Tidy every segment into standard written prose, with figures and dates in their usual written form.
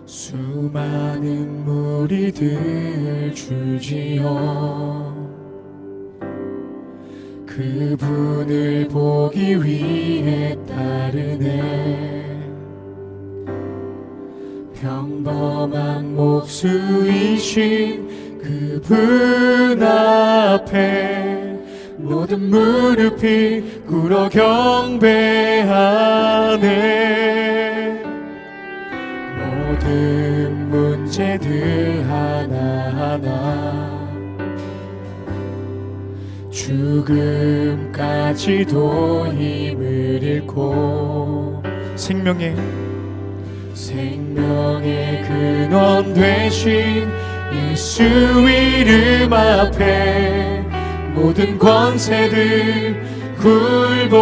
수많은 무리들 줄지어 그분을 보기 위해 따르네. 평범한 목수이신 그분 앞에 모든 무릎이 꿇어 경배하네. 모든 문제들 하나하나 죽음까지도 힘을 잃고 생명의 근원 되신 예수 이름 앞에 모든 권세들 굴복하네.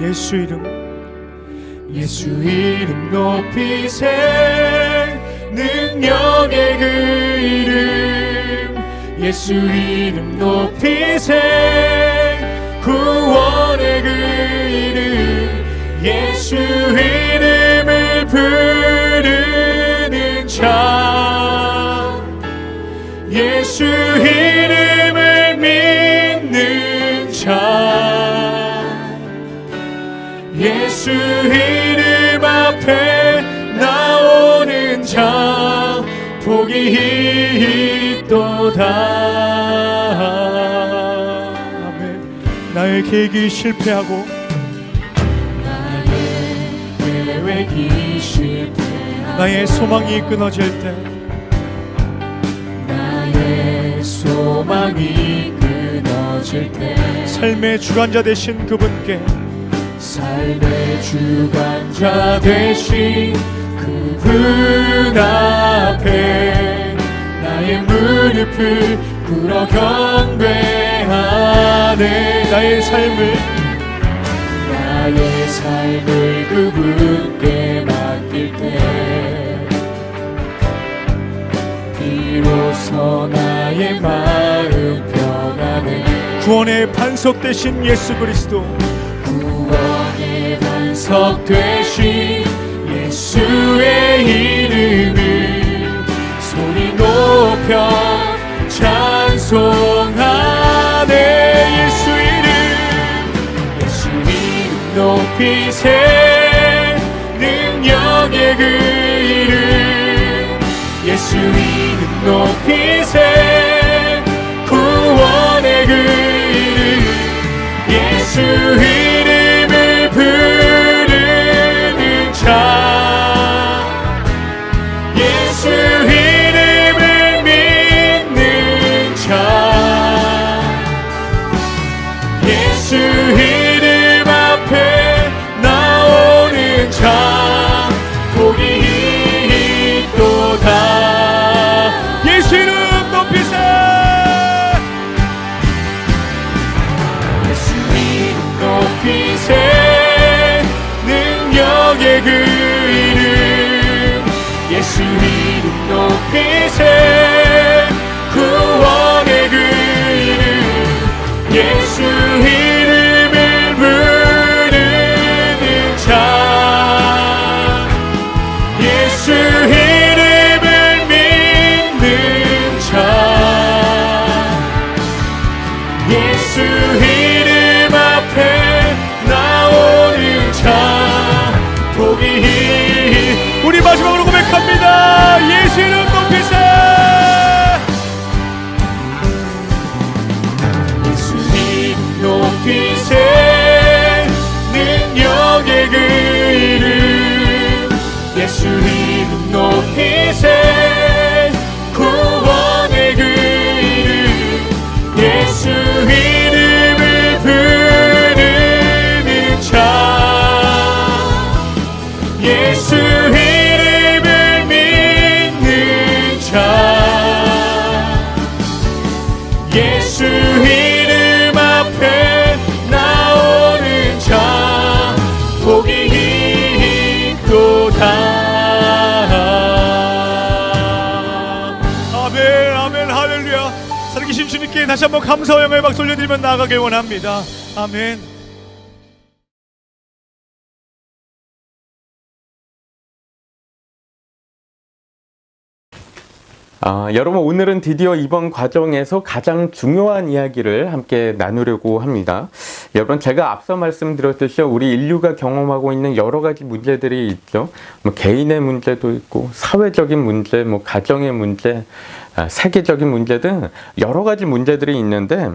예수 이름 높이세. 능력의 그 이름 예수 이름 높이세. 구원의 그 이름 예수 이름을 부르는 자, 예수 이름을 믿는 자, 예수 이름 앞에 나오는 자 복이 있도다. 아멘. 나의 계획이 실패하고 나의 소망이 끊어질 때 삶의 주관자 되신 그분께 삶의 주관자 되신 그분 앞에 나의 무릎을 꿇어 경배하네. 나의 삶을 그분께 맡길 때 비로소 나의 마음 변하네. 구원의 반석 되신 예수 그리스도, 구원의 반석 되신 예수의 이름을 소리 높여 찬송하네. 예수 이름 높이세. 능력의 그 이름 예수 이름 높이세. 구원의 그 이름 예수 이름을 부르는 자, 예수 이름을 믿는 자, 예수 이름 앞에 나오는 자 복이 있도다. 예수 이름 높이세. 예수 이름 높이세. 능력의 그 이름 예수 이름 높이세. 구원의 그 이름 예수 이름을 부르는 자, 예수 이름을 믿는 자, 예수 이름 앞에 나오는 자 복이. 우리 마지막으로 고백합니다. 예수 이름 높이세. 예수 이름 높이세. 능력의 그 이름 예수 이름 높이세. 구원의 그 이름 예수 이름을 부르는 자, 예수 이름을 믿는 자, 예수 이름 앞에 나오는 자 복이 있도다. 아멘, 아멘, 할렐루야. 살아계신 주님 주님께 다시 한번 감사와 영광의 박수 올려드리며 나아가길 원합니다. 아멘. 여러분, 오늘은 드디어 이번 과정에서 가장 중요한 이야기를 함께 나누려고 합니다. 여러분, 제가 앞서 말씀드렸듯이 우리 인류가 경험하고 있는 여러 가지 문제들이 있죠. 개인의 문제도 있고 사회적인 문제, 가정의 문제, 세계적인 문제 등 여러 가지 문제들이 있는데,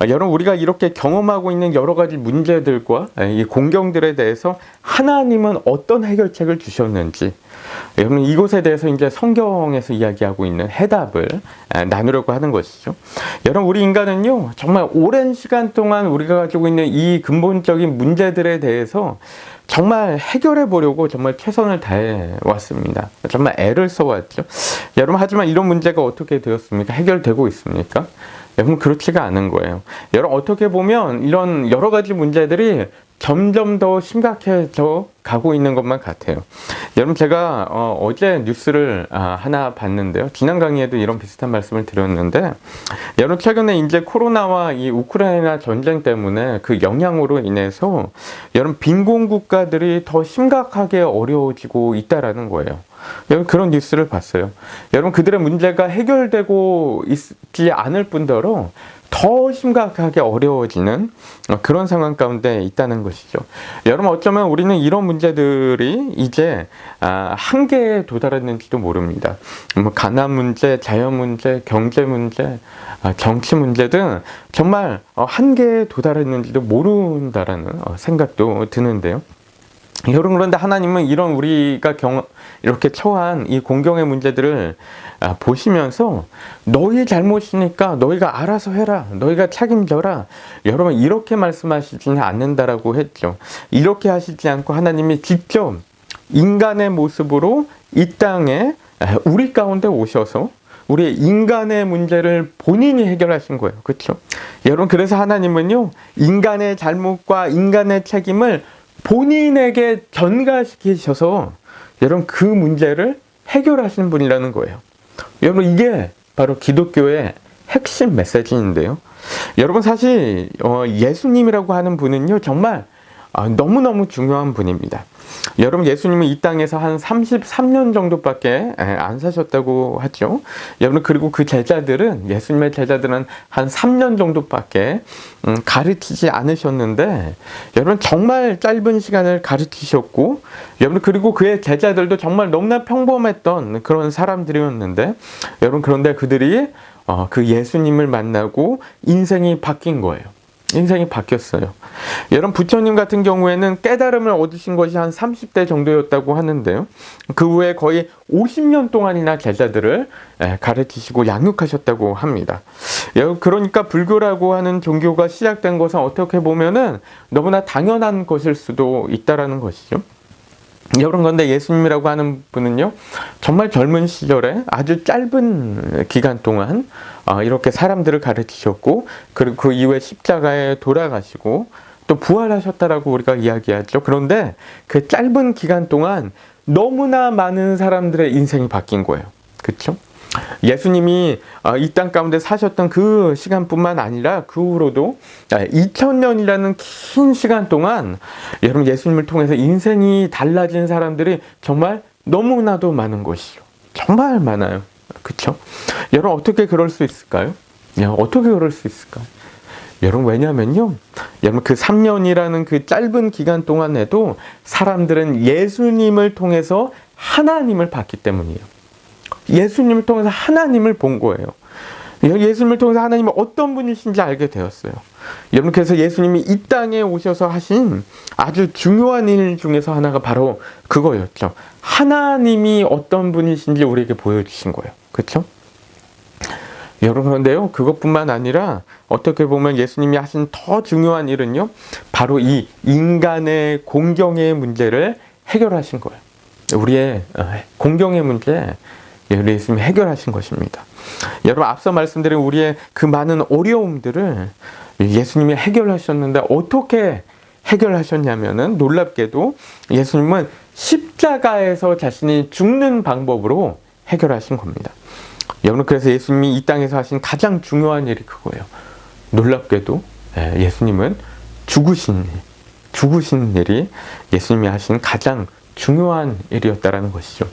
여러분, 우리가 이렇게 경험하고 있는 여러 가지 문제들과 이 공경들에 대해서 하나님은 어떤 해결책을 주셨는지, 여러분, 이곳에 대해서 이제 성경에서 이야기하고 있는 해답을 나누려고 하는 것이죠. 여러분, 우리 인간은요, 정말 오랜 시간 동안 우리가 가지고 있는 이 근본적인 문제들에 대해서 정말 해결해 보려고 정말 최선을 다해 왔습니다. 정말 애를 써왔죠. 여러분, 하지만 이런 문제가 어떻게 되었습니까? 해결되고 있습니까? 여러분, 그렇지가 않은 거예요. 여러분, 어떻게 보면 이런 여러 가지 문제들이 점점 더 심각해져 가고 있는 것만 같아요. 여러분, 제가 어제 뉴스를 하나 봤는데요. 지난 강의에도 이런 비슷한 말씀을 드렸는데, 여러분, 최근에 이제 코로나와 이 우크라이나 전쟁 때문에 그 영향으로 인해서 여러분, 빈곤 국가들이 더 심각하게 어려워지고 있다라는 거예요. 여러분, 그런 뉴스를 봤어요. 여러분, 그들의 문제가 해결되고 있지 않을 뿐더러 더 심각하게 어려워지는 그런 상황 가운데 있다는 것이죠. 여러분, 어쩌면 우리는 이런 문제들이 이제 한계에 도달했는지도 모릅니다. 가난 문제, 자연 문제, 경제 문제, 정치 문제 등 정말 한계에 도달했는지도 모른다라는 생각도 드는데요. 여러분, 그런데 하나님은 이런 우리가 이렇게 처한 이 공경의 문제들을 보시면서 너희 잘못이니까 너희가 알아서 해라, 너희가 책임져라, 여러분, 이렇게 말씀하시지는 않는다라고 했죠. 이렇게 하시지 않고 하나님이 직접 인간의 모습으로 이 땅에 우리 가운데 오셔서 우리의 인간의 문제를 본인이 해결하신 거예요. 그렇죠? 여러분, 그래서 하나님은요, 인간의 잘못과 인간의 책임을 본인에게 전가시키셔서 여러분, 그 문제를 해결하시는 분이라는 거예요. 여러분, 이게 바로 기독교의 핵심 메시지인데요. 여러분, 사실 예수님이라고 하는 분은요, 정말 너무너무 중요한 분입니다. 여러분, 예수님은 이 땅에서 한 33년 정도밖에 안 사셨다고 하죠. 여러분, 그리고 그 제자들은, 예수님의 제자들은 한 3년 정도밖에 가르치지 않으셨는데, 여러분, 정말 짧은 시간을 가르치셨고, 여러분, 그리고 그의 제자들도 정말 너무나 평범했던 그런 사람들이었는데, 여러분, 그런데 그들이 그 예수님을 만나고 인생이 바뀐 거예요. 인생이 바뀌었어요. 여러분, 부처님 같은 경우에는 깨달음을 얻으신 것이 한 30대 정도였다고 하는데요. 그 후에 거의 50년 동안이나 제자들을 가르치시고 양육하셨다고 합니다. 여러분, 그러니까 불교라고 하는 종교가 시작된 것은 어떻게 보면은 너무나 당연한 것일 수도 있다라는 것이죠. 여러분, 그런데 예수님이라고 하는 분은요, 정말 젊은 시절에 아주 짧은 기간 동안 이렇게 사람들을 가르치셨고, 그리고 그 이후에 십자가에 돌아가시고 또 부활하셨다라고 우리가 이야기하죠. 그런데 그 짧은 기간 동안 너무나 많은 사람들의 인생이 바뀐 거예요. 그렇죠? 예수님이 이 땅 가운데 사셨던 그 시간뿐만 아니라 그 후로도 2000년이라는 긴 시간 동안 여러분, 예수님을 통해서 인생이 달라진 사람들이 정말 너무나도 많은 것이죠. 정말 많아요. 그렇죠? 여러분, 어떻게 그럴 수 있을까요? 어떻게 그럴 수 있을까요? 여러분, 왜냐면요, 여러분, 그 3년이라는 그 짧은 기간 동안에도 사람들은 예수님을 통해서 하나님을 봤기 때문이에요. 예수님을 통해서 하나님을 본 거예요. 예수님을 통해서 하나님은 어떤 분이신지 알게 되었어요. 여러분, 그래서 예수님이 이 땅에 오셔서 하신 아주 중요한 일 중에서 하나가 바로 그거였죠. 하나님이 어떤 분이신지 우리에게 보여주신 거예요. 그렇죠? 여러분, 그런데요, 그것뿐만 아니라 어떻게 보면 예수님이 하신 더 중요한 일은요, 바로 이 인간의 공경의 문제를 해결하신 거예요. 우리의 공경의 문제, 예수님이 해결하신 것입니다. 여러분, 앞서 말씀드린 우리의 그 많은 어려움들을 예수님이 해결하셨는데, 어떻게 해결하셨냐면은, 놀랍게도 예수님은 십자가에서 자신이 죽는 방법으로 해결하신 겁니다. 여러분, 그래서 예수님이 이 땅에서 하신 가장 중요한 일이 그거예요. 놀랍게도 예수님은 죽으신 일이 예수님이 하신 가장 중요한 일이었다라는 것이죠.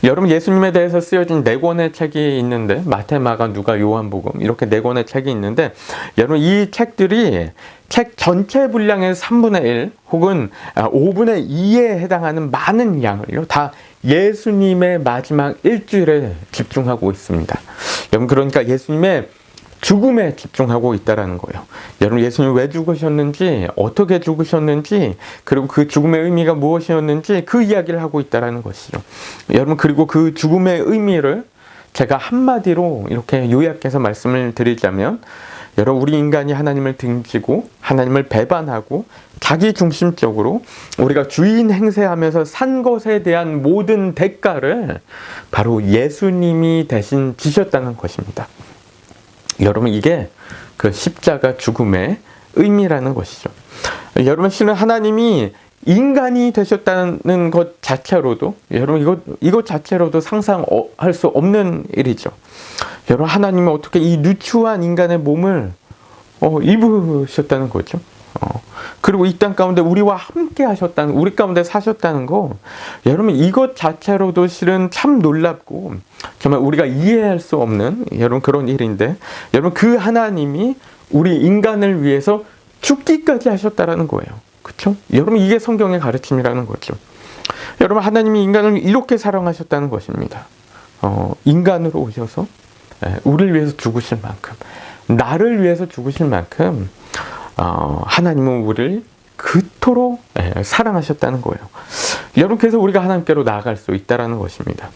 여러분, 예수님에 대해서 쓰여진 4권의 책이 있는데, 마태, 마가, 누가, 요한복음, 이렇게 4권의 책이 있는데, 여러분, 이 책들이 책 전체 분량의 3분의 1 혹은 5분의 2에 해당하는 많은 양을요, 다 예수님의 마지막 일주일에 집중하고 있습니다. 여러분, 그러니까 예수님의 죽음에 집중하고 있다라는 거예요. 여러분, 예수님 왜 죽으셨는지, 어떻게 죽으셨는지, 그리고 그 죽음의 의미가 무엇이었는지 그 이야기를 하고 있다라는 것이죠. 여러분, 그리고 그 죽음의 의미를 제가 한마디로 이렇게 요약해서 말씀을 드리자면, 여러분, 우리 인간이 하나님을 등지고 하나님을 배반하고 자기 중심적으로 우리가 주인 행세하면서 산 것에 대한 모든 대가를 바로 예수님이 대신 지셨다는 것입니다. 여러분, 이게 그 십자가 죽음의 의미라는 것이죠. 여러분, 실은 하나님이 인간이 되셨다는 것 자체로도, 여러분, 이것 자체로도 상상할 수 없는 일이죠. 여러분, 하나님은 어떻게 이 누추한 인간의 몸을 입으셨다는 거죠. 그리고 이 땅 가운데 우리와 함께 하셨다는, 우리 가운데 사셨다는 거, 여러분, 이것 자체로도 실은 참 놀랍고 정말 우리가 이해할 수 없는, 여러분, 그런 일인데, 여러분, 그 하나님이 우리 인간을 위해서 죽기까지 하셨다라는 거예요. 그렇죠? 여러분, 이게 성경의 가르침이라는 거죠. 여러분, 하나님이 인간을 이렇게 사랑하셨다는 것입니다. 인간으로 오셔서 우리를 위해서 죽으실 만큼, 나를 위해서 죽으실 만큼 하나님은 우리를 그토록 사랑하셨다는 거예요. 여러분, 그래서 우리가 하나님께로 나아갈 수 있다는 것입니다.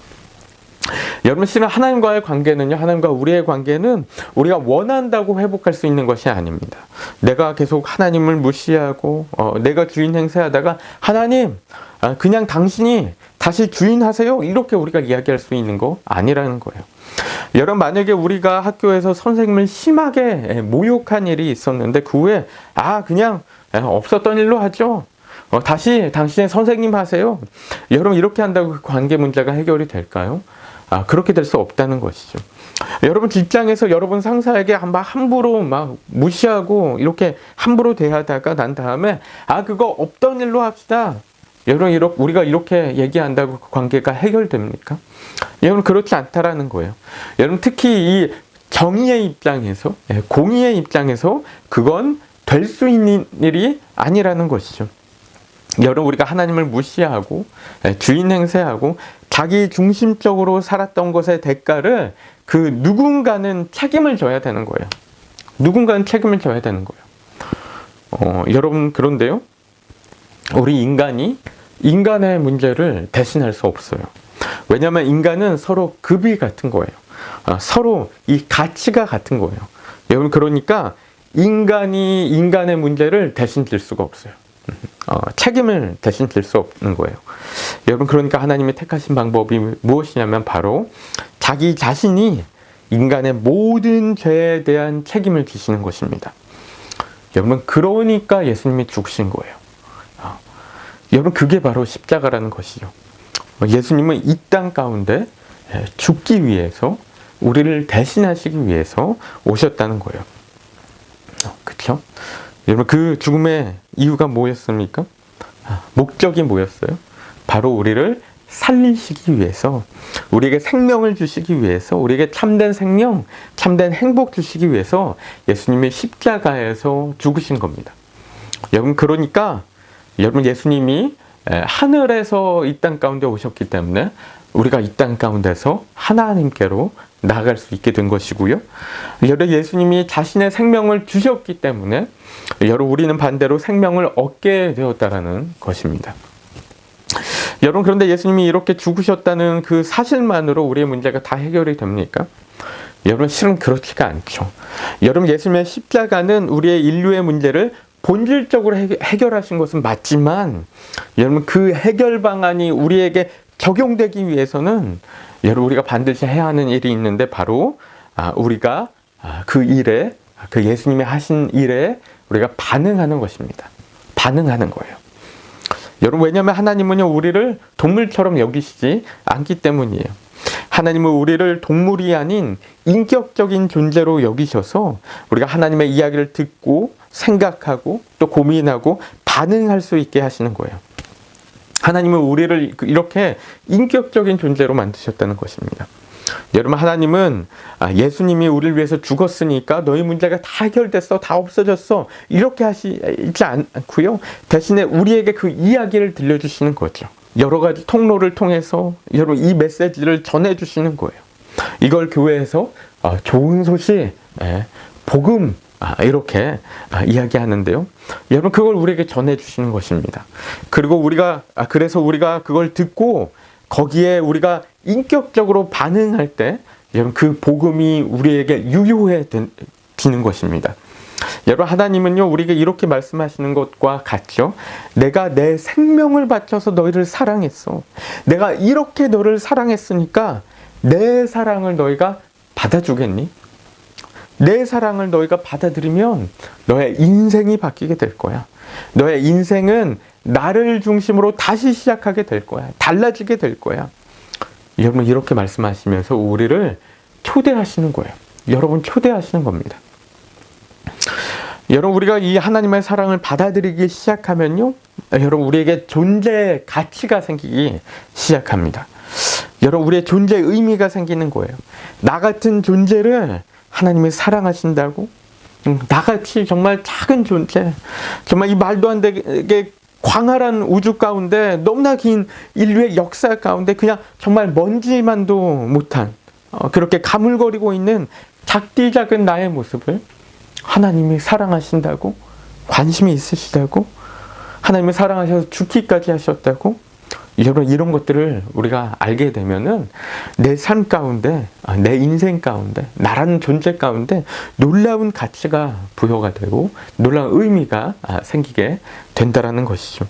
여러분, 실은 하나님과의 관계는요, 하나님과 우리의 관계는 우리가 원한다고 회복할 수 있는 것이 아닙니다. 내가 계속 하나님을 무시하고 내가 주인 행세하다가 하나님, 그냥 당신이 다시 주인 하세요, 이렇게 우리가 이야기할 수 있는 거 아니라는 거예요. 여러분, 만약에 우리가 학교에서 선생님을 심하게 모욕한 일이 있었는데 그 후에 그냥 없었던 일로 하죠, 다시 당신의 선생님 하세요, 여러분, 이렇게 한다고 그 관계 문제가 해결이 될까요? 그렇게 될 수 없다는 것이죠. 여러분, 직장에서 여러분 상사에게 함부로 막 무시하고 이렇게 함부로 대하다가 난 다음에 그거 없던 일로 합시다, 여러분, 우리가 이렇게 얘기한다고 그 관계가 해결됩니까? 여러분, 그렇지 않다라는 거예요. 여러분, 특히 이 정의의 입장에서, 공의의 입장에서 그건 될 수 있는 일이 아니라는 것이죠. 여러분, 우리가 하나님을 무시하고 주인 행세하고 자기 중심적으로 살았던 것의 대가를 그 누군가는 책임을 져야 되는 거예요. 누군가는 책임을 져야 되는 거예요. 여러분, 그런데요, 우리 인간의 문제를 대신할 수 없어요. 왜냐하면 인간은 서로 급이 같은 거예요. 서로 이 가치가 같은 거예요. 여러분, 그러니까 인간이 인간의 문제를 대신 질 수가 없어요. 책임을 대신 질 수 없는 거예요. 여러분, 그러니까 하나님이 택하신 방법이 무엇이냐면 바로 자기 자신이 인간의 모든 죄에 대한 책임을 지시는 것입니다. 여러분, 그러니까 예수님이 죽으신 거예요. 여러분, 그게 바로 십자가라는 것이죠. 예수님은 이 땅 가운데 죽기 위해서, 우리를 대신하시기 위해서 오셨다는 거예요. 그렇죠? 여러분, 그 죽음의 이유가 뭐였습니까? 목적이 뭐였어요? 바로 우리를 살리시기 위해서, 우리에게 생명을 주시기 위해서, 우리에게 참된 생명, 참된 행복 주시기 위해서 예수님이 십자가에서 죽으신 겁니다. 여러분, 그러니까 여러분, 예수님이 하늘에서 이 땅 가운데 오셨기 때문에 우리가 이 땅 가운데서 하나님께로 나아갈 수 있게 된 것이고요. 여러분, 예수님이 자신의 생명을 주셨기 때문에 여러분, 우리는 반대로 생명을 얻게 되었다라는 것입니다. 여러분, 그런데 예수님이 이렇게 죽으셨다는 그 사실만으로 우리의 문제가 다 해결이 됩니까? 여러분, 실은 그렇지가 않죠. 여러분, 예수님의 십자가는 우리의 인류의 문제를 본질적으로 해결하신 것은 맞지만, 여러분, 그 해결 방안이 우리에게 적용되기 위해서는 여러분, 우리가 반드시 해야 하는 일이 있는데 바로 우리가 그 일에, 그 예수님이 하신 일에 우리가 반응하는 것입니다. 반응하는 거예요. 여러분, 왜냐하면 하나님은요, 우리를 동물처럼 여기시지 않기 때문이에요. 하나님은 우리를 동물이 아닌 인격적인 존재로 여기셔서 우리가 하나님의 이야기를 듣고 생각하고 또 고민하고 반응할 수 있게 하시는 거예요. 하나님은 우리를 이렇게 인격적인 존재로 만드셨다는 것입니다. 여러분, 하나님은 예수님이 우리를 위해서 죽었으니까 너희 문제가 다 해결됐어, 다 없어졌어, 이렇게 하시지 않고요. 대신에 우리에게 그 이야기를 들려주시는 거죠. 여러 가지 통로를 통해서 여러분 이 메시지를 전해주시는 거예요. 이걸 교회에서 좋은 소식, 복음, 이렇게 이야기하는데요. 여러분, 그걸 우리에게 전해주시는 것입니다. 그리고 그래서 우리가 그걸 듣고 거기에 우리가 인격적으로 반응할 때 여러분 그 복음이 우리에게 유효해지는 것입니다. 여러분, 하나님은요 우리에게 이렇게 말씀하시는 것과 같죠. 내가 내 생명을 바쳐서 너희를 사랑했어. 내가 이렇게 너를 사랑했으니까 내 사랑을 너희가 받아주겠니? 내 사랑을 너희가 받아들이면 너의 인생이 바뀌게 될 거야. 너의 인생은 나를 중심으로 다시 시작하게 될 거야. 달라지게 될 거야. 여러분, 이렇게 말씀하시면서 우리를 초대하시는 거예요. 여러분, 초대하시는 겁니다. 여러분, 우리가 이 하나님의 사랑을 받아들이기 시작하면요, 여러분, 우리에게 존재의 가치가 생기기 시작합니다. 여러분, 우리의 존재의 의미가 생기는 거예요. 나 같은 존재를 하나님이 사랑하신다고? 나같이 정말 작은 존재, 정말 이 말도 안 되게 광활한 우주 가운데 너무나 긴 인류의 역사 가운데 그냥 정말 먼지만도 못한 그렇게 가물거리고 있는 작디 작은 나의 모습을 하나님이 사랑하신다고? 관심이 있으시다고? 하나님이 사랑하셔서 죽기까지 하셨다고? 여러분, 이런 것들을 우리가 알게 되면은 내 삶 가운데, 내 인생 가운데, 나라는 존재 가운데 놀라운 가치가 부여가 되고 놀라운 의미가 생기게 된다라는 것이죠.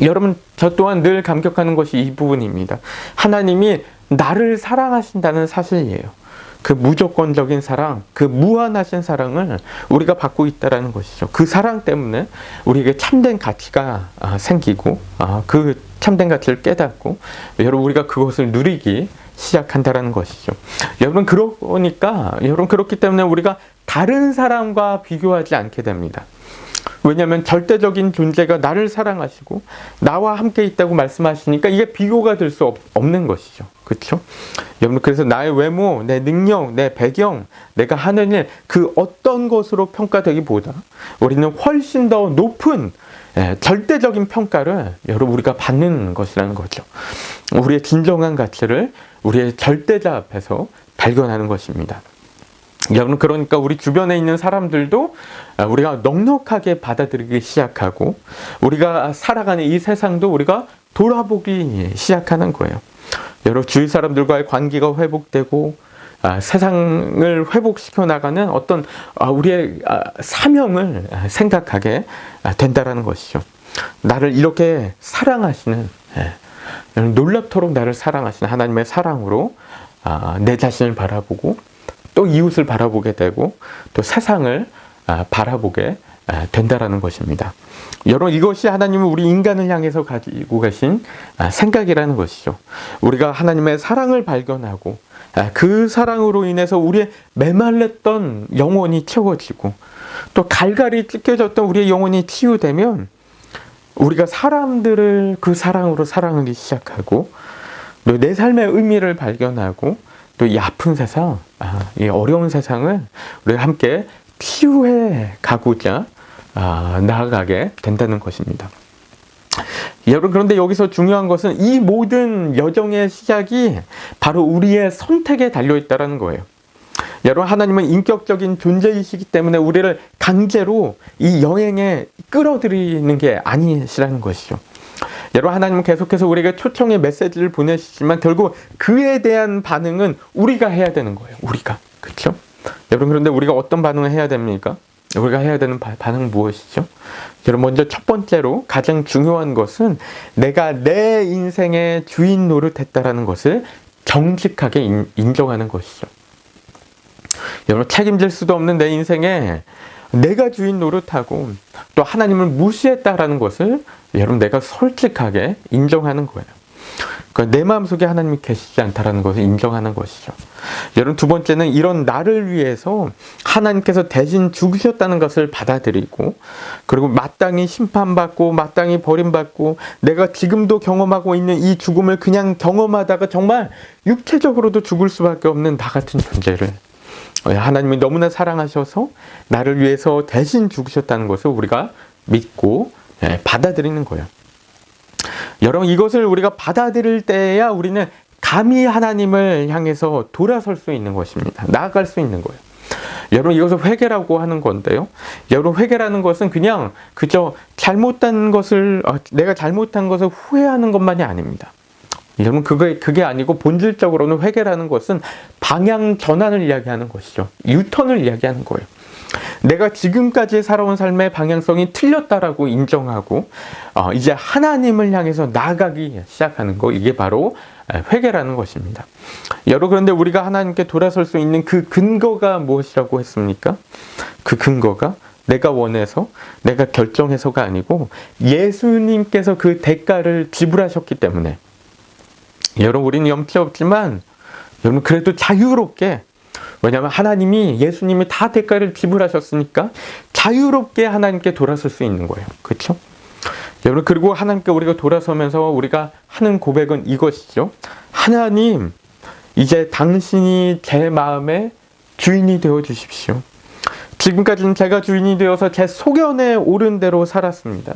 여러분, 저 또한 늘 감격하는 것이 이 부분입니다. 하나님이 나를 사랑하신다는 사실이에요. 그 무조건적인 사랑, 그 무한하신 사랑을 우리가 받고 있다는 것이죠. 그 사랑 때문에 우리에게 참된 가치가 생기고 그 참된 가치를 깨닫고 여러분 우리가 그것을 누리기 시작한다는 것이죠. 여러분, 그러니까 여러분 그렇기 때문에 우리가 다른 사람과 비교하지 않게 됩니다. 왜냐하면 절대적인 존재가 나를 사랑하시고 나와 함께 있다고 말씀하시니까 이게 비교가 될 수 없는 것이죠. 그렇죠? 여러분, 그래서 나의 외모, 내 능력, 내 배경, 내가 하는 일, 그 어떤 것으로 평가되기보다 우리는 훨씬 더 높은 절대적인 평가를 여러분 우리가 받는 것이라는 거죠. 우리의 진정한 가치를 우리의 절대자 앞에서 발견하는 것입니다. 여러분, 그러니까 우리 주변에 있는 사람들도 우리가 넉넉하게 받아들이기 시작하고 우리가 살아가는 이 세상도 우리가 돌아보기 시작하는 거예요. 여러분, 주위 사람들과의 관계가 회복되고 세상을 회복시켜 나가는 어떤 우리의 사명을 생각하게 된다라는 것이죠. 나를 이렇게 사랑하시는, 놀랍도록 나를 사랑하시는 하나님의 사랑으로 내 자신을 바라보고 또 이웃을 바라보게 되고 또 세상을 바라보게 된다라는 것입니다. 여러분, 이것이 하나님은 우리 인간을 향해서 가지고 계신 생각이라는 것이죠. 우리가 하나님의 사랑을 발견하고 그 사랑으로 인해서 우리의 메말랐던 영혼이 채워지고 또 갈갈이 찢겨졌던 우리의 영혼이 치유되면 우리가 사람들을 그 사랑으로 사랑하기 시작하고 또 내 삶의 의미를 발견하고 또 이 아픈 세상, 이 어려운 세상을 우리가 함께 치유해 가고자 나아가게 된다는 것입니다. 여러분, 그런데 여기서 중요한 것은 이 모든 여정의 시작이 바로 우리의 선택에 달려있다는 거예요. 여러분, 하나님은 인격적인 존재이시기 때문에 우리를 강제로 이 여행에 끌어들이는 게 아니시라는 것이죠. 여러분, 하나님은 계속해서 우리에게 초청의 메시지를 보내시지만 결국 그에 대한 반응은 우리가 해야 되는 거예요. 우리가. 그렇죠? 여러분, 그런데 우리가 어떤 반응을 해야 됩니까? 우리가 해야 되는 반응은 무엇이죠? 여러분, 먼저 첫 번째로 가장 중요한 것은 내가 내 인생의 주인 노릇했다라는 것을 정직하게 인정하는 것이죠. 여러분, 책임질 수도 없는 내 인생에 내가 주인 노릇하고 또 하나님을 무시했다라는 것을 여러분 내가 솔직하게 인정하는 거예요. 그러니까 내 마음속에 하나님이 계시지 않다라는 것을 인정하는 것이죠. 여러분, 두 번째는 이런 나를 위해서 하나님께서 대신 죽으셨다는 것을 받아들이고, 그리고 마땅히 심판받고 마땅히 버림받고 내가 지금도 경험하고 있는 이 죽음을 그냥 경험하다가 정말 육체적으로도 죽을 수밖에 없는 나 같은 존재를 하나님이 너무나 사랑하셔서 나를 위해서 대신 죽으셨다는 것을 우리가 믿고 받아들이는 거예요. 여러분, 이것을 우리가 받아들일 때야 우리는 감히 하나님을 향해서 돌아설 수 있는 것입니다. 나아갈 수 있는 거예요. 여러분, 이것을 회개라고 하는 건데요. 여러분, 회개라는 것은 그냥 그저 내가 잘못한 것을 후회하는 것만이 아닙니다. 여러분, 그게 아니고 본질적으로는 회개라는 것은 방향 전환을 이야기하는 것이죠. 유턴을 이야기하는 거예요. 내가 지금까지 살아온 삶의 방향성이 틀렸다라고 인정하고 이제 하나님을 향해서 나아가기 시작하는 거, 이게 바로 회개라는 것입니다. 여러분, 그런데 우리가 하나님께 돌아설 수 있는 그 근거가 무엇이라고 했습니까? 그 근거가 내가 원해서, 내가 결정해서가 아니고 예수님께서 그 대가를 지불하셨기 때문에, 여러분, 우리는 염치 없지만 여러분 그래도 자유롭게, 왜냐하면 하나님이, 예수님이 다 대가를 지불하셨으니까 자유롭게 하나님께 돌아설 수 있는 거예요. 그렇죠? 여러분, 그리고 하나님께 우리가 돌아서면서 우리가 하는 고백은 이것이죠. 하나님, 이제 당신이 제 마음의 주인이 되어 주십시오. 지금까지는 제가 주인이 되어서 제 소견에 오른 대로 살았습니다.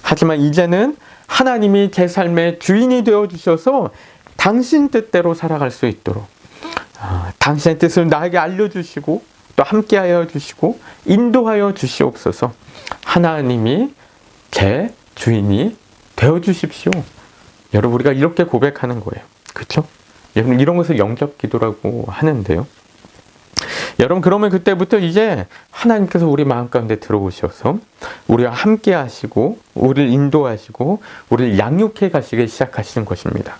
하지만 이제는 하나님이 제 삶의 주인이 되어 주셔서 당신 뜻대로 살아갈 수 있도록 당신의 뜻을 나에게 알려주시고 또 함께하여 주시고 인도하여 주시옵소서. 하나님이 제 주인이 되어 주십시오. 여러분, 우리가 이렇게 고백하는 거예요. 그렇죠? 여러분, 이런 것을 영접 기도라고 하는데요. 여러분, 그러면 그때부터 이제 하나님께서 우리 마음 가운데 들어오셔서 우리와 함께 하시고 우리를 인도하시고 우리를 양육해 가시기 시작하시는 것입니다.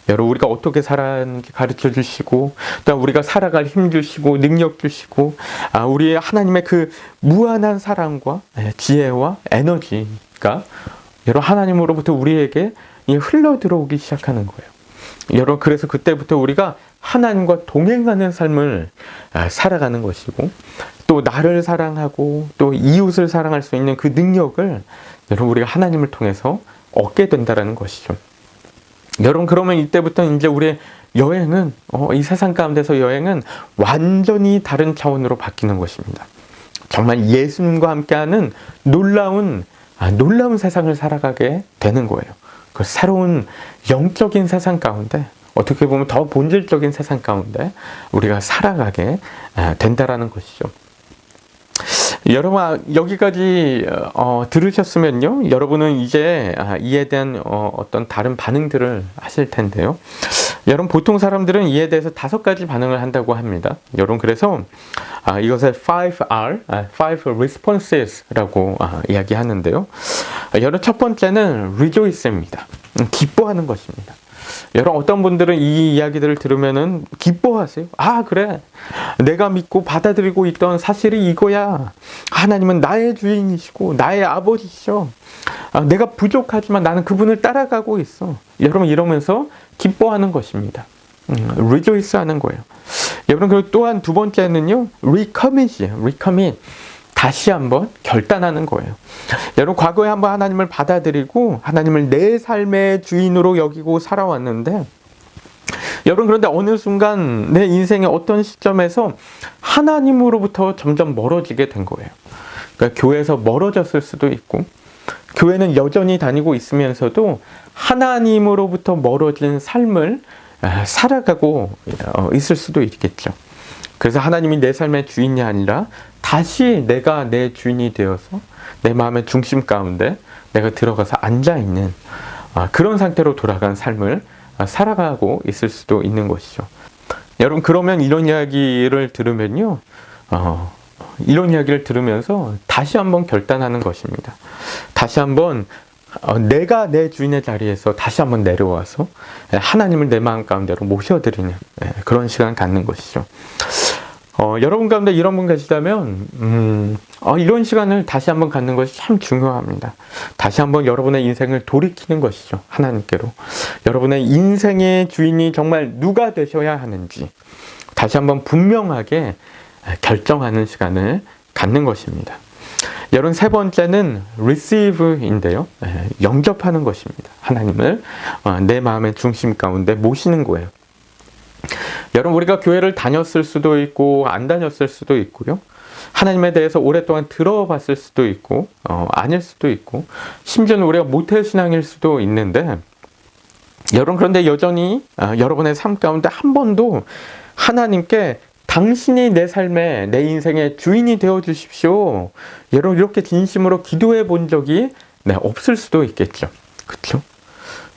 여러분, 우리가 어떻게 살아가는지 가르쳐 주시고 또 우리가 살아갈 힘 주시고 능력 주시고 우리의 하나님의 그 무한한 사랑과 지혜와 에너지가 여러분 하나님으로부터 우리에게 흘러 들어오기 시작하는 거예요. 여러분, 그래서 그때부터 우리가 하나님과 동행하는 삶을 살아가는 것이고 또 나를 사랑하고 또 이웃을 사랑할 수 있는 그 능력을 여러분 우리가 하나님을 통해서 얻게 된다는 것이죠. 여러분, 그러면 이때부터 이제 우리의 여행은 이 세상 가운데서 여행은 완전히 다른 차원으로 바뀌는 것입니다. 정말 예수님과 함께하는 놀라운 세상을 살아가게 되는 거예요. 그 새로운 영적인 세상 가운데, 어떻게 보면 더 본질적인 세상 가운데 우리가 살아가게 된다라는 것이죠. 여러분, 여기까지 들으셨으면요, 여러분은 이제 이에 대한 어떤 다른 반응들을 하실 텐데요. 여러분, 보통 사람들은 이에 대해서 5가지 반응을 한다고 합니다. 여러분, 그래서 이것을 5R, 5 Responses라고 이야기하는데요. 여러분, 첫 번째는 Rejoice입니다. 기뻐하는 것입니다. 여러분, 어떤 분들은 이 이야기들을 들으면은 기뻐하세요. 그래, 내가 믿고 받아들이고 있던 사실이 이거야. 하나님은 나의 주인이시고 나의 아버지시죠. 내가 부족하지만 나는 그분을 따라가고 있어. 여러분, 이러면서 기뻐하는 것입니다. rejoice 하는 거예요. 여러분, 그리고 또한 두 번째는요, recommit. 다시 한번 결단하는 거예요. 여러분, 과거에 한번 하나님을 받아들이고 하나님을 내 삶의 주인으로 여기고 살아왔는데, 여러분, 그런데 어느 순간 내 인생의 어떤 시점에서 하나님으로부터 점점 멀어지게 된 거예요. 그러니까 교회에서 멀어졌을 수도 있고, 교회는 여전히 다니고 있으면서도 하나님으로부터 멀어진 삶을 살아가고 있을 수도 있겠죠. 그래서 하나님이 내 삶의 주인이 아니라 다시 내가 내 주인이 되어서 내 마음의 중심 가운데 내가 들어가서 앉아있는 그런 상태로 돌아간 삶을 살아가고 있을 수도 있는 것이죠. 여러분, 그러면 이런 이야기를 들으면요, 이런 이야기를 들으면서 다시 한번 결단하는 것입니다. 다시 한번 내가 내 주인의 자리에서 다시 한번 내려와서 하나님을 내 마음 가운데로 모셔드리는 그런 시간 갖는 것이죠. 여러분 가운데 이런 분 계시다면 이런 시간을 다시 한번 갖는 것이 참 중요합니다. 다시 한번 여러분의 인생을 돌이키는 것이죠. 하나님께로. 여러분의 인생의 주인이 정말 누가 되셔야 하는지 다시 한번 분명하게 결정하는 시간을 갖는 것입니다. 여러분, 세 번째는 receive인데요. 영접하는 것입니다. 하나님을 내 마음의 중심 가운데 모시는 거예요. 여러분, 우리가 교회를 다녔을 수도 있고 안 다녔을 수도 있고요. 하나님에 대해서 오랫동안 들어봤을 수도 있고 아닐 수도 있고 심지어는 우리가 모태신앙일 수도 있는데, 여러분, 그런데 여전히 여러분의 삶 가운데 한 번도 하나님께 당신이 내 삶의, 내 인생의 주인이 되어 주십시오, 여러분, 이렇게 진심으로 기도해 본 적이 없을 수도 있겠죠. 그렇죠?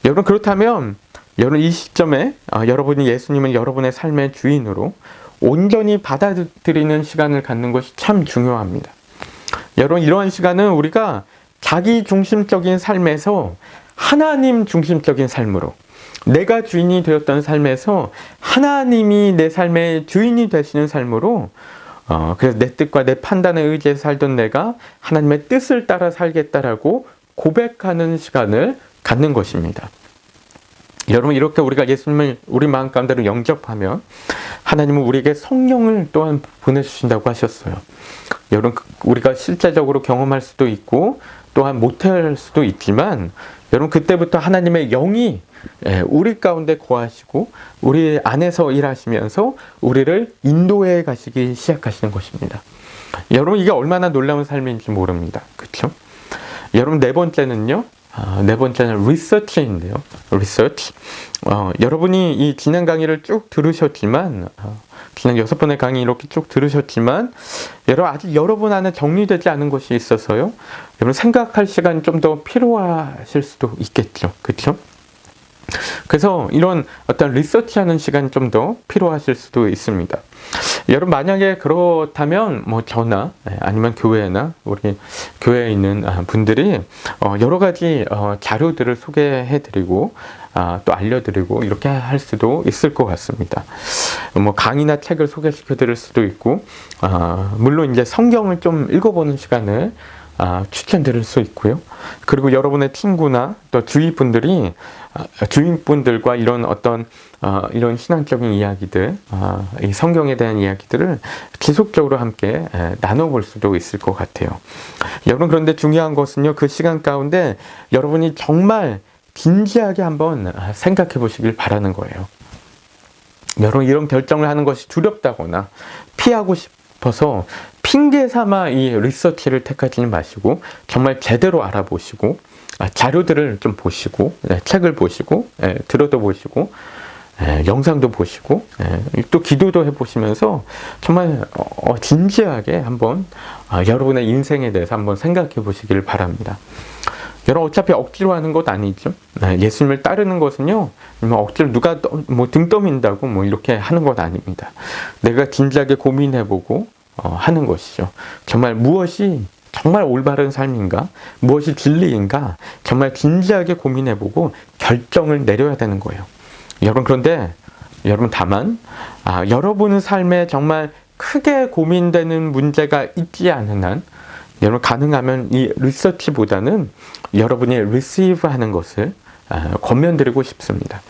여러분, 그렇다면 여러분, 이 시점에 여러분이 예수님을 여러분의 삶의 주인으로 온전히 받아들이는 시간을 갖는 것이 참 중요합니다. 여러분, 이러한 시간은 우리가 자기 중심적인 삶에서 하나님 중심적인 삶으로, 내가 주인이 되었던 삶에서 하나님이 내 삶의 주인이 되시는 삶으로, 그래서 내 뜻과 내 판단에 의지해서 살던 내가 하나님의 뜻을 따라 살겠다라고 고백하는 시간을 갖는 것입니다. 여러분, 이렇게 우리가 예수님을 우리 마음 가운데로 영접하면 하나님은 우리에게 성령을 또한 보내주신다고 하셨어요. 여러분, 우리가 실제적으로 경험할 수도 있고 또한 못할 수도 있지만, 여러분, 그때부터 하나님의 영이 우리 가운데 거하시고 우리 안에서 일하시면서 우리를 인도해 가시기 시작하시는 것입니다. 여러분, 이게 얼마나 놀라운 삶인지 모릅니다. 그렇죠? 여러분, 네 번째는 리서치인데요. 리서치. 여러분이 이 지난 강의를 쭉 들으셨지만, 지난 6번의 강의 이렇게 쭉 들으셨지만, 여러분, 아직 여러분 안에 정리되지 않은 것이 있어서요. 여러분, 생각할 시간이 좀 더 필요하실 수도 있겠죠. 그렇죠? 그래서 이런 어떤 리서치하는 시간이 좀 더 필요하실 수도 있습니다. 여러분, 만약에 그렇다면 저나 아니면 교회나 우리 교회에 있는 분들이 여러 가지 자료들을 소개해드리고 또 알려드리고 이렇게 할 수도 있을 것 같습니다. 강의나 책을 소개시켜드릴 수도 있고, 물론 이제 성경을 좀 읽어보는 시간을 추천드릴 수 있고요. 그리고 여러분의 친구나 또 주인분들과 이런 어떤 이런 신앙적인 이야기들, 이 성경에 대한 이야기들을 지속적으로 함께 나눠볼 수도 있을 것 같아요. 여러분, 그런데 중요한 것은요, 그 시간 가운데 여러분이 정말 진지하게 한번 생각해 보시길 바라는 거예요. 여러분, 이런 결정을 하는 것이 두렵다거나 피하고 싶어서 핑계 삼아 이 리서치를 택하지는 마시고 정말 제대로 알아보시고 자료들을 좀 보시고 책을 보시고 들어도 보시고 영상도 보시고 또 기도도 해보시면서 정말 진지하게 한번 여러분의 인생에 대해서 한번 생각해 보시길 바랍니다. 여러분, 어차피 억지로 하는 것 아니죠. 예수님을 따르는 것은요, 억지로 누가 등 떠민다고 이렇게 하는 것 아닙니다. 내가 진지하게 고민해보고 하는 것이죠. 정말 무엇이 정말 올바른 삶인가, 무엇이 진리인가 정말 진지하게 고민해보고 결정을 내려야 되는 거예요. 여러분, 그런데 여러분, 다만 여러분의 삶에 정말 크게 고민되는 문제가 있지 않은 한, 여러분, 가능하면 이 리서치보다는 여러분이 리시브 하는 것을 권면드리고 싶습니다.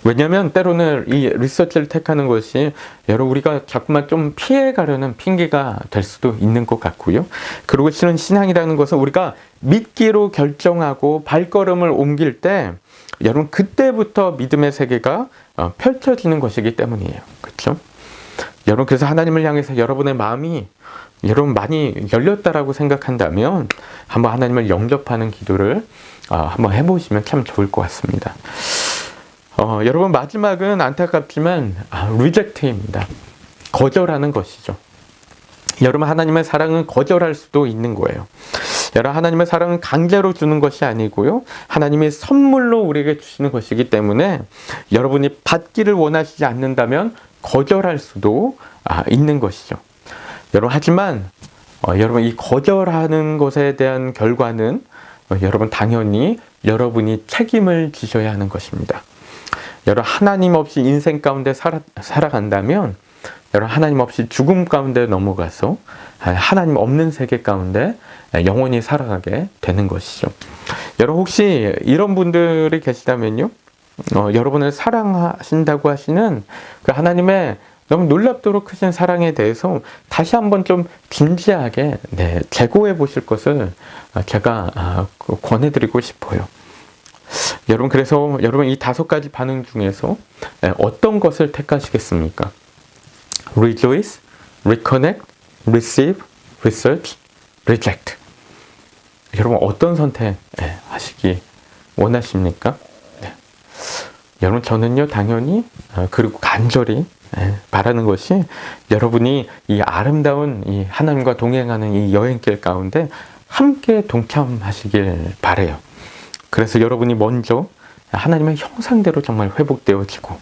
왜냐하면 때로는 이 리서치를 택하는 것이 여러분, 우리가 자꾸만 좀 피해가려는 핑계가 될 수도 있는 것 같고요. 그리고 실은 신앙이라는 것은 우리가 믿기로 결정하고 발걸음을 옮길 때 여러분, 그때부터 믿음의 세계가 펼쳐지는 것이기 때문이에요. 그렇죠? 여러분, 그래서 하나님을 향해서 여러분의 마음이 여러분 많이 열렸다라고 생각한다면 한번 하나님을 영접하는 기도를 한번 해보시면 참 좋을 것 같습니다. 여러분, 마지막은 안타깝지만 리젝트입니다. 거절하는 것이죠. 여러분, 하나님의 사랑은 거절할 수도 있는 거예요. 여러분, 하나님의 사랑은 강제로 주는 것이 아니고요, 하나님이 선물로 우리에게 주시는 것이기 때문에 여러분이 받기를 원하시지 않는다면 거절할 수도 있는 것이죠. 여러분, 하지만 여러분, 이 거절하는 것에 대한 결과는 여러분, 당연히 여러분이 책임을 지셔야 하는 것입니다. 여러분, 하나님 없이 인생 가운데 살아간다면 여러분 하나님 없이 죽음 가운데 넘어가서 하나님 없는 세계 가운데 영원히 살아가게 되는 것이죠. 여러분 혹시 이런 분들이 계시다면요, 여러분을 사랑하신다고 하시는 그 하나님의 너무 놀랍도록 크신 사랑에 대해서 다시 한번 좀 진지하게 재고해 보실 것을 제가 권해드리고 싶어요. 여러분, 그래서 여러분 이 5가지 반응 중에서 어떤 것을 택하시겠습니까? Rejoice, Reconnect, Receive, Research, Reject. 여러분 어떤 선택 하시기 원하십니까? 여러분 저는요 당연히 그리고 간절히 바라는 것이 여러분이 이 아름다운 이 하나님과 동행하는 이 여행길 가운데 함께 동참하시길 바래요. 그래서 여러분이 먼저 하나님의 형상대로 정말 회복되어지고,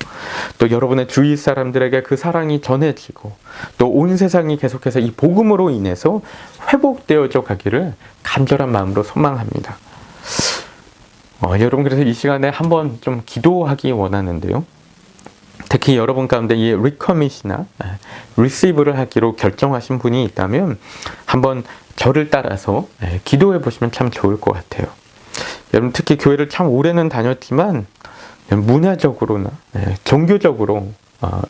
또 여러분의 주위 사람들에게 그 사랑이 전해지고, 또 온 세상이 계속해서 이 복음으로 인해서 회복되어져 가기를 간절한 마음으로 소망합니다. 여러분 그래서 이 시간에 한번 좀 기도하기 원하는데요. 특히 여러분 가운데 이 리커밋이나 리시브를 하기로 결정하신 분이 있다면 한번 저를 따라서 기도해 보시면 참 좋을 것 같아요. 여러분 특히 교회를 참 오래는 다녔지만 문화적으로나 종교적으로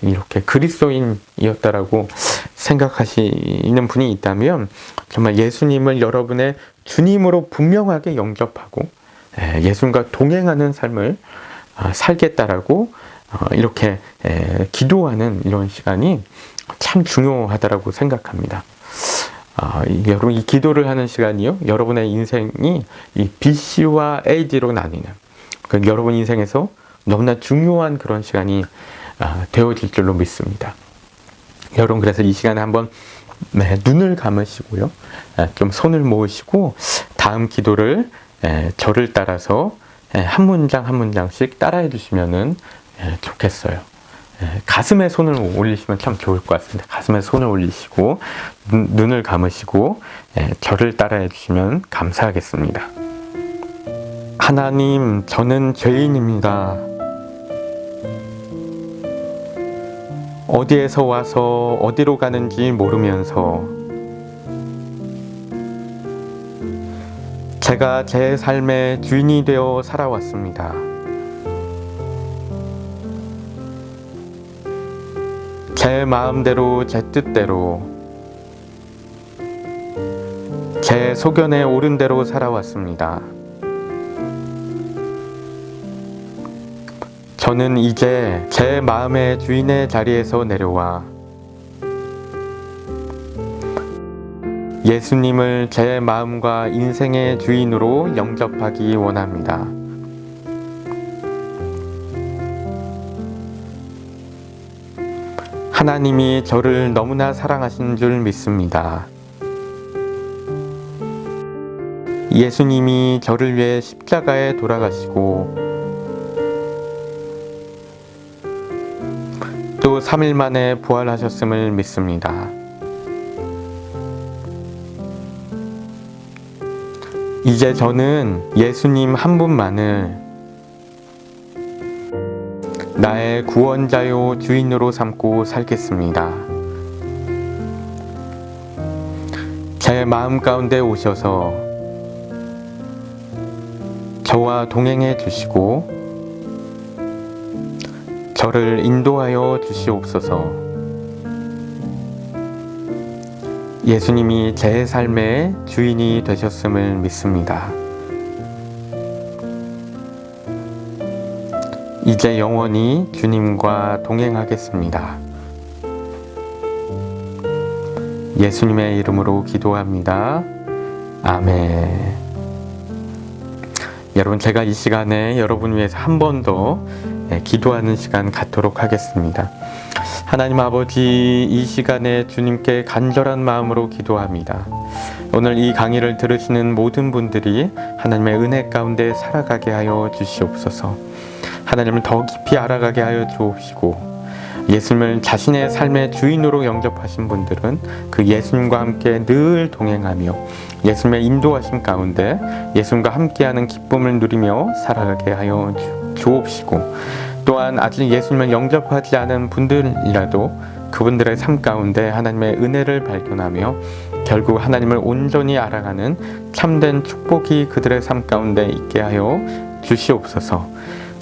이렇게 그리스도인이었다라고 생각하시는 분이 있다면 정말 예수님을 여러분의 주님으로 분명하게 영접하고 예수님과 동행하는 삶을 살겠다라고 이렇게 기도하는 이런 시간이 참 중요하다라고 생각합니다. 여러분 이 기도를 하는 시간이요, 여러분의 인생이 이 BC와 AD로 나뉘는 여러분 인생에서 너무나 중요한 그런 시간이 되어질 줄로 믿습니다. 여러분 그래서 이 시간에 한번 눈을 감으시고요, 좀 손을 모으시고 다음 기도를 저를 따라서 한 문장 한 문장씩 따라해 주시면은 좋겠어요. 가슴에 손을 올리시면 참 좋을 것 같습니다. 가슴에 손을 올리시고 눈을 감으시고 저를 따라해 주시면 감사하겠습니다. 하나님, 저는 죄인입니다. 어디에서 와서 어디로 가는지 모르면서 제가 제 삶의 주인이 되어 살아왔습니다. 제 마음대로, 제 뜻대로, 제 소견에 옳은 대로 살아왔습니다. 저는 이제 제 마음의 주인의 자리에서 내려와 예수님을 제 마음과 인생의 주인으로 영접하기 원합니다. 하나님이 저를 너무나 사랑하신 줄 믿습니다. 예수님이 저를 위해 십자가에 돌아가시고 또 3일 만에 부활하셨음을 믿습니다. 이제 저는 예수님 한 분만을 나의 구원자요 주인으로 삼고 살겠습니다. 제 마음 가운데 오셔서 저와 동행해 주시고 저를 인도하여 주시옵소서. 예수님이 제 삶의 주인이 되셨음을 믿습니다. 이제 영원히 주님과 동행하겠습니다. 예수님의 이름으로 기도합니다. 아멘. 여러분, 제가 이 시간에 여러분 위해서 한 번 더 기도하는 시간 갖도록 하겠습니다. 하나님 아버지, 이 시간에 주님께 간절한 마음으로 기도합니다. 오늘 이 강의를 들으시는 모든 분들이 하나님의 은혜 가운데 살아가게 하여 주시옵소서. 하나님을 더 깊이 알아가게 하여 주옵시고, 예수님을 자신의 삶의 주인으로 영접하신 분들은 그 예수님과 함께 늘 동행하며 예수님의 인도하심 가운데 예수님과 함께하는 기쁨을 누리며 살아가게 하여 주옵시고, 또한 아직 예수님을 영접하지 않은 분들이라도 그분들의 삶 가운데 하나님의 은혜를 발견하며 결국 하나님을 온전히 알아가는 참된 축복이 그들의 삶 가운데 있게 하여 주시옵소서.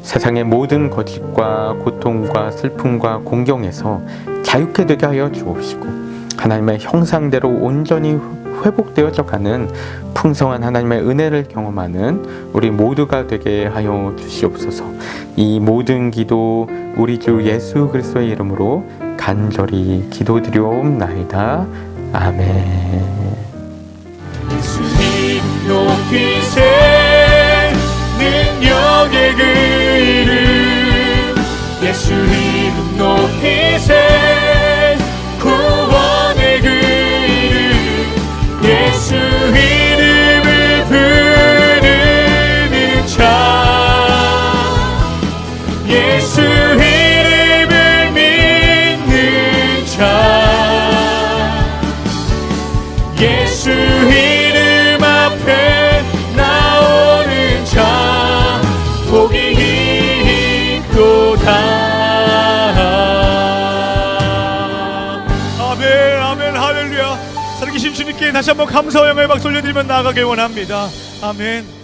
세상의 모든 거짓과 고통과 슬픔과 공경에서 자유케 되게 하여 주옵시고 하나님의 형상대로 온전히 회복되어져 가는 풍성한 하나님의 은혜를 경험하는 우리 모두가 되게 하여 주시옵소서. 이 모든 기도 우리 주 예수 그리스도의 이름으로 간절히 기도드리옵나이다. 아멘. 예수님 높이세 능력의 그 이름 예수 이름 높이세 구원의 그 이름 예수 이름을 부르는 자 예수 이름을 믿는 자 예수 이름 앞에 나오는 자 복이 있도다. 아멘 아멘 할렐루야. 살아계신 주님께 다시 한번 감사와 영광의 박수 올려드리며 나아가길 원합니다. 아멘.